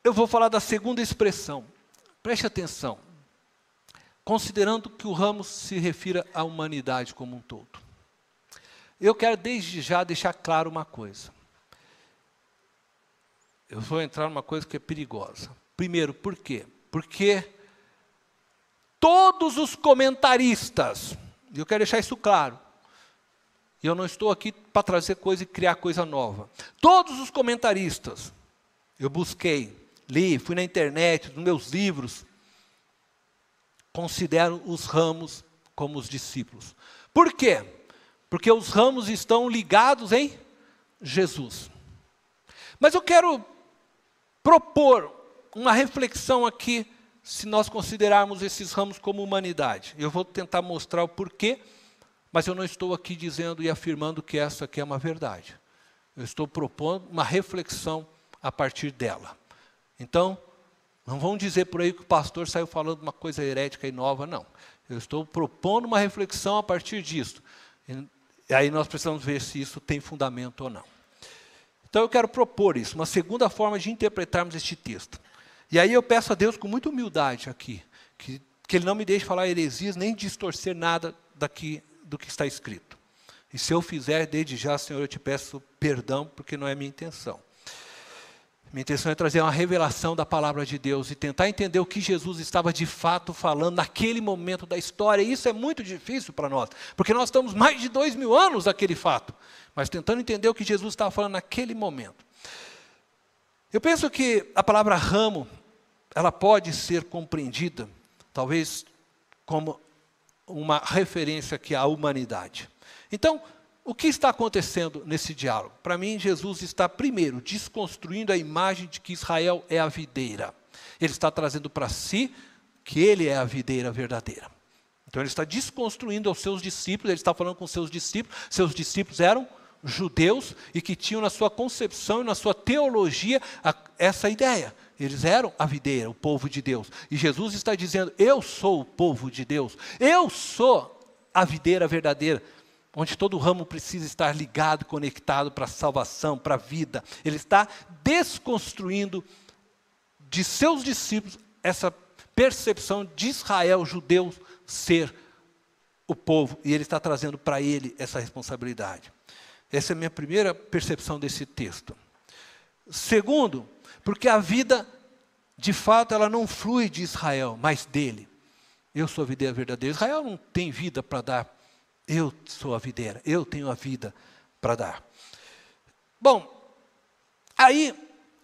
eu vou falar da segunda expressão. Preste atenção. Considerando que o ramo se refira à humanidade como um todo. Eu quero desde já deixar claro uma coisa. Eu vou entrar numa coisa que é perigosa. Primeiro, por quê? Porque todos os comentaristas, e eu quero deixar isso claro, e eu não estou aqui para trazer coisa e criar coisa nova. Todos os comentaristas, eu busquei, li, fui na internet, nos meus livros, consideram os ramos como os discípulos. Por quê? Porque os ramos estão ligados em Jesus. Mas eu quero propor uma reflexão aqui, se nós considerarmos esses ramos como humanidade. Eu vou tentar mostrar o porquê, mas eu não estou aqui dizendo e afirmando que essa aqui é uma verdade. Eu estou propondo uma reflexão a partir dela. Então, não vão dizer por aí que o pastor saiu falando uma coisa herética e nova, não. Eu estou propondo uma reflexão a partir disso. E aí nós precisamos ver se isso tem fundamento ou não. Então eu quero propor isso, uma segunda forma de interpretarmos este texto. E aí eu peço a Deus com muita humildade aqui, que Ele não me deixe falar heresias, nem distorcer nada do que está escrito. E se eu fizer, desde já, Senhor, eu te peço perdão, porque não é minha intenção. Minha intenção é trazer uma revelação da palavra de Deus e tentar entender o que Jesus estava de fato falando naquele momento da história. E isso é muito difícil para nós, porque nós estamos mais de 2000 anos daquele fato, mas tentando entender o que Jesus estava falando naquele momento. Eu penso que a palavra ramo, ela pode ser compreendida, talvez, como uma referência aqui à humanidade. Então, o que está acontecendo nesse diálogo? Para mim, Jesus está, primeiro, desconstruindo a imagem de que Israel é a videira. Ele está trazendo para si que ele é a videira verdadeira. Então, ele está desconstruindo aos seus discípulos, ele está falando com seus discípulos eram judeus e que tinham na sua concepção e na sua teologia essa ideia. Eles eram a videira, o povo de Deus. E Jesus está dizendo, eu sou o povo de Deus, eu sou a videira verdadeira, onde todo ramo precisa estar ligado, conectado para a salvação, para a vida. Ele está desconstruindo de seus discípulos essa percepção de Israel, judeu, ser o povo. E ele está trazendo para ele essa responsabilidade. Essa é a minha primeira percepção desse texto. Segundo, porque a vida, de fato, ela não flui de Israel, mas dele. Eu sou a videira verdadeira. Israel não tem vida para dar. Eu sou a videira, eu tenho a vida para dar. Bom, aí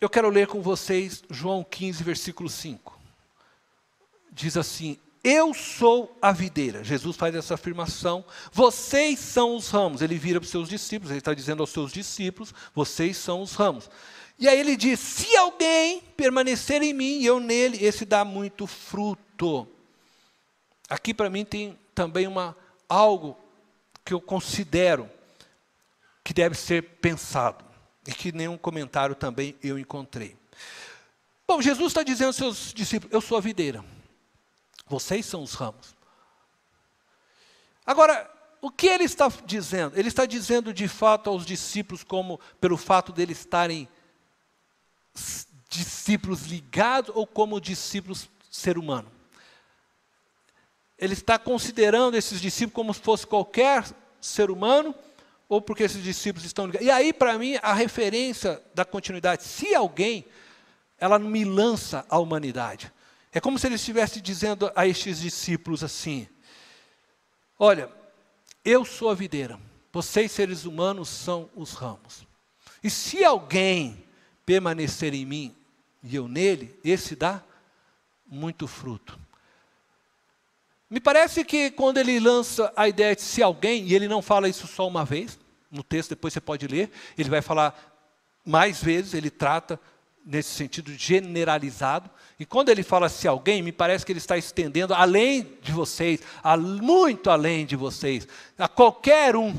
eu quero ler com vocês João 15, versículo 5. Diz assim, eu sou a videira. Jesus faz essa afirmação, vocês são os ramos. Ele vira para os seus discípulos, ele está dizendo aos seus discípulos, vocês são os ramos. E aí ele diz, se alguém permanecer em mim e eu nele, esse dá muito fruto. Aqui para mim tem também algo que eu considero que deve ser pensado, e que nenhum comentário também eu encontrei. Bom, Jesus está dizendo aos seus discípulos, eu sou a videira, vocês são os ramos. Agora, o que ele está dizendo? Ele está dizendo de fato aos discípulos, como pelo fato deles estarem discípulos ligados, ou como discípulos ser humano? Ele está considerando esses discípulos como se fosse qualquer ser humano, ou porque esses discípulos estão ligados. E aí, para mim, a referência da continuidade, se alguém, ela me lança à humanidade. É como se ele estivesse dizendo a estes discípulos assim, olha, eu sou a videira, vocês seres humanos são os ramos. E se alguém permanecer em mim e eu nele, esse dá muito fruto. Me parece que quando ele lança a ideia de se alguém, e ele não fala isso só uma vez, no texto depois você pode ler, ele vai falar mais vezes, ele trata nesse sentido generalizado, e quando ele fala se alguém, me parece que ele está estendendo além de vocês, muito além de vocês, a qualquer um.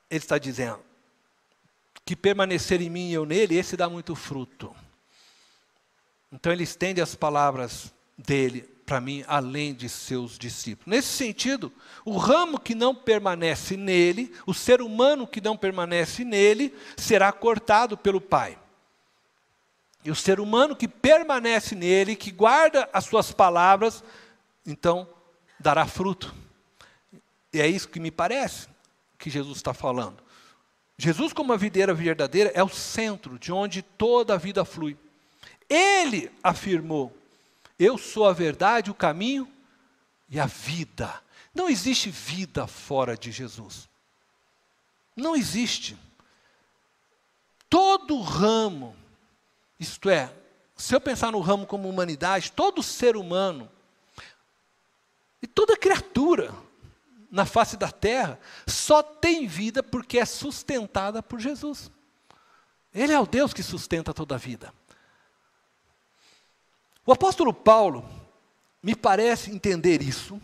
Ele está dizendo que permanecer em mim e eu nele, esse dá muito fruto. Então ele estende as palavras dele, para mim, além de seus discípulos. Nesse sentido, o ramo que não permanece nele, o ser humano que não permanece nele, será cortado pelo Pai. E o ser humano que permanece nele, que guarda as suas palavras, então dará fruto. E é isso que me parece que Jesus está falando. Jesus, como a videira verdadeira, é o centro de onde toda a vida flui. Ele afirmou: eu sou a verdade, o caminho e a vida. Não existe vida fora de Jesus. Não existe. Todo ramo, isto é, se eu pensar no ramo como humanidade, todo ser humano e toda criatura na face da terra só tem vida porque é sustentada por Jesus. Ele é o Deus que sustenta toda a vida. O apóstolo Paulo me parece entender isso.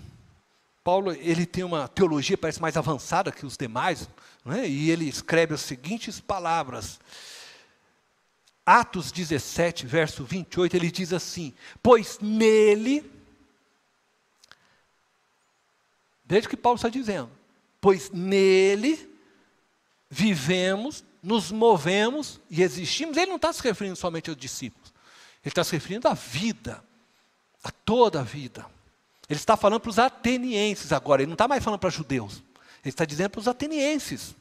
Paulo, ele tem uma teologia, parece mais avançada que os demais, não é? E ele escreve as seguintes palavras. Atos 17, verso 28, ele diz assim: pois nele, veja o que Paulo está dizendo, pois nele vivemos, nos movemos e existimos. Ele não está se referindo somente aos discípulos, ele está se referindo à vida, a toda a vida. Ele está falando para os atenienses agora, ele não está mais falando para judeus, ele está dizendo para os atenienses.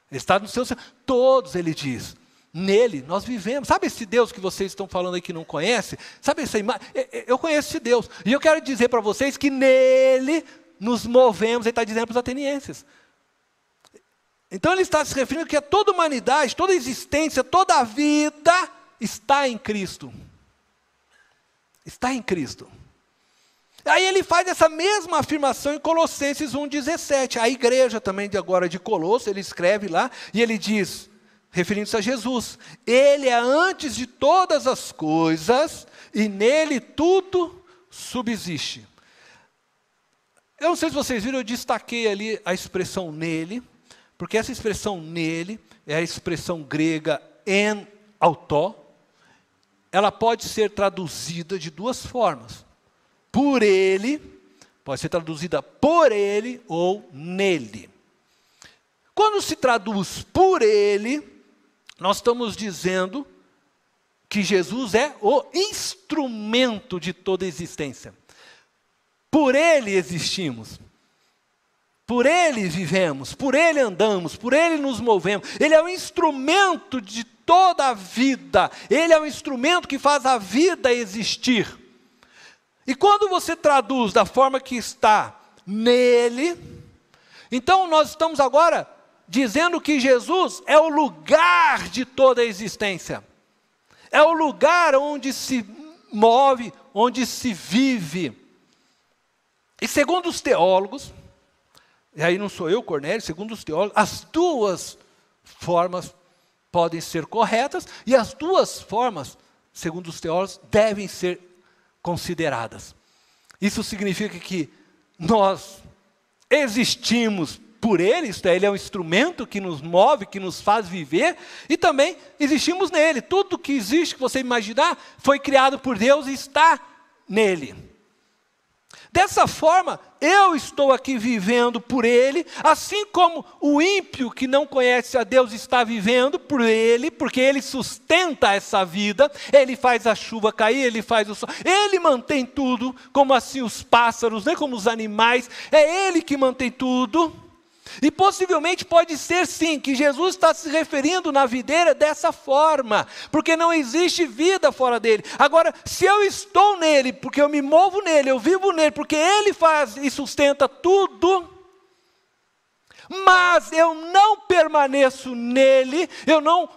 Ele está no seu... Todos, ele diz, nele nós vivemos. Sabe esse Deus que vocês estão falando aí que não conhece? Sabe essa imagem? Eu conheço esse Deus. E eu quero dizer para vocês que nele nos movemos, ele está dizendo para os atenienses. Então ele está se referindo que toda a humanidade, toda a existência, toda a vida está em Cristo. Está em Cristo. Aí ele faz essa mesma afirmação em Colossenses 1,17. A igreja também de agora de Colosso, ele escreve lá, e ele diz, referindo-se a Jesus: ele é antes de todas as coisas, e nele tudo subsiste. Eu não sei se vocês viram, eu destaquei ali a expressão nele, porque essa expressão nele é a expressão grega en auto. Ela pode ser traduzida de duas formas. Por ele, pode ser traduzida por ele ou nele. Quando se traduz por ele, nós estamos dizendo que Jesus é o instrumento de toda a existência. Por ele existimos, por ele vivemos, por ele andamos, por ele nos movemos. Ele é o instrumento de toda a vida, ele é o instrumento que faz a vida existir. E quando você traduz da forma que está nele, então nós estamos agora dizendo que Jesus é o lugar de toda a existência. É o lugar onde se move, onde se vive. E segundo os teólogos, e aí não sou eu, Cornélio, segundo os teólogos, as duas formas podem ser corretas, e as duas formas, segundo os teólogos, devem ser consideradas. Isso significa que nós existimos por ele, isto é, ele é um instrumento que nos move, que nos faz viver, e também existimos nele. Tudo que existe, que você imaginar, foi criado por Deus e está nele. Dessa forma, eu estou aqui vivendo por ele, assim como o ímpio que não conhece a Deus está vivendo por ele, porque ele sustenta essa vida, ele faz a chuva cair, ele faz o sol, ele mantém tudo, como assim os pássaros, né, como os animais, é ele que mantém tudo. E possivelmente pode ser sim, que Jesus está se referindo na videira dessa forma, porque não existe vida fora dele. Agora, se eu estou nele, porque eu me movo nele, eu vivo nele, porque ele faz e sustenta tudo, mas eu não permaneço nele, eu não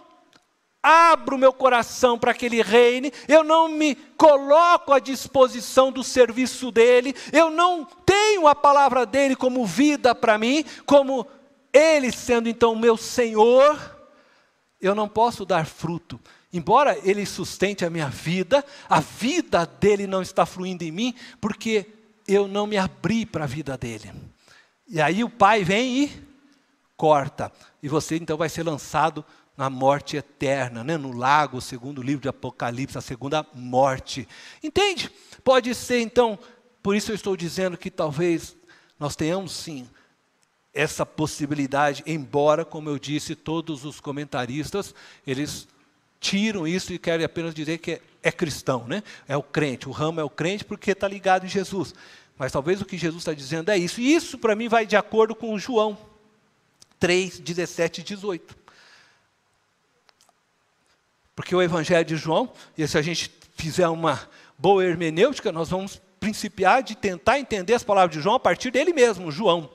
abro meu coração para que ele reine, eu não me coloco à disposição do serviço dele, eu não tenho a palavra dele como vida para mim, como ele sendo então o meu Senhor, eu não posso dar fruto. Embora ele sustente a minha vida, a vida dele não está fluindo em mim, porque eu não me abri para a vida dele. E aí o pai vem e corta, e você então vai ser lançado na morte eterna, né? No lago, segundo o livro de Apocalipse, a segunda morte. Entende? Pode ser então, por isso eu estou dizendo que talvez nós tenhamos sim essa possibilidade, embora, como eu disse, todos os comentaristas, eles tiram isso e querem apenas dizer que é cristão, né? É o crente, o ramo é o crente porque está ligado em Jesus. Mas talvez o que Jesus está dizendo é isso. E isso para mim vai de acordo com João 3, 17 e 18. Porque o Evangelho de João, e se a gente fizer uma boa hermenêutica, nós vamos principiar de tentar entender as palavras de João a partir dele mesmo, João.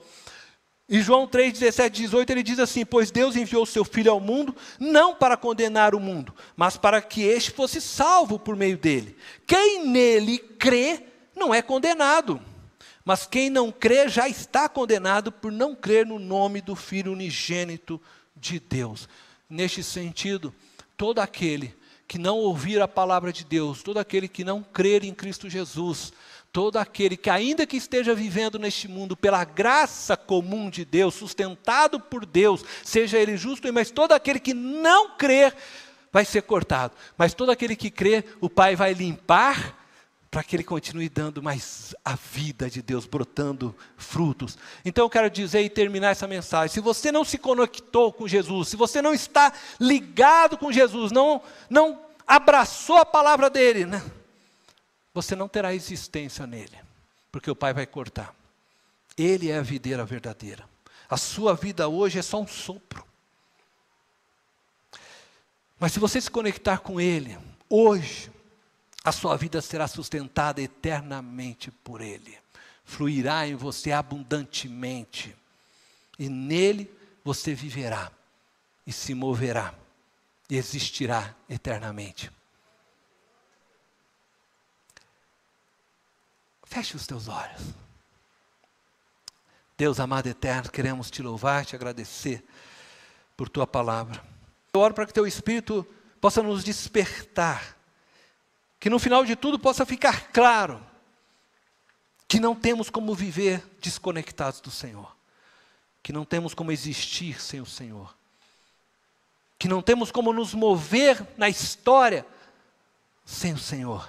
E João 3, 17 e 18, ele diz assim: pois Deus enviou o seu Filho ao mundo, não para condenar o mundo, mas para que este fosse salvo por meio dele. Quem nele crê, não é condenado. Mas quem não crê, já está condenado por não crer no nome do Filho unigênito de Deus. Neste sentido, todo aquele que não ouvir a palavra de Deus, todo aquele que não crer em Cristo Jesus, todo aquele que ainda que esteja vivendo neste mundo pela graça comum de Deus, sustentado por Deus, seja ele justo, mas todo aquele que não crer vai ser cortado. Mas todo aquele que crer, o Pai vai limpar para que ele continue dando mais a vida de Deus, brotando frutos. Então eu quero dizer e terminar essa mensagem: se você não se conectou com Jesus, se você não está ligado com Jesus, não abraçou a palavra dele, né? Você não terá existência nele, porque o Pai vai cortar. Ele é a videira verdadeira. A sua vida hoje é só um sopro. Mas se você se conectar com ele, hoje, a sua vida será sustentada eternamente por ele. Fluirá em você abundantemente. E nele você viverá, e se moverá, e existirá eternamente. Feche os teus olhos. Deus amado e eterno, queremos te louvar, te agradecer por tua palavra. Eu oro para que teu Espírito possa nos despertar, que no final de tudo possa ficar claro que não temos como viver desconectados do Senhor, que não temos como existir sem o Senhor, que não temos como nos mover na história sem o Senhor,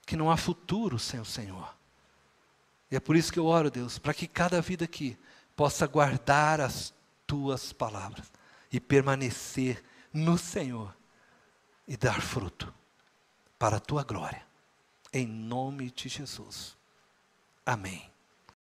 que não há futuro sem o Senhor. E é por isso que eu oro, Deus, para que cada vida aqui possa guardar as tuas palavras e permanecer no Senhor e dar fruto para a tua glória. Em nome de Jesus. Amém.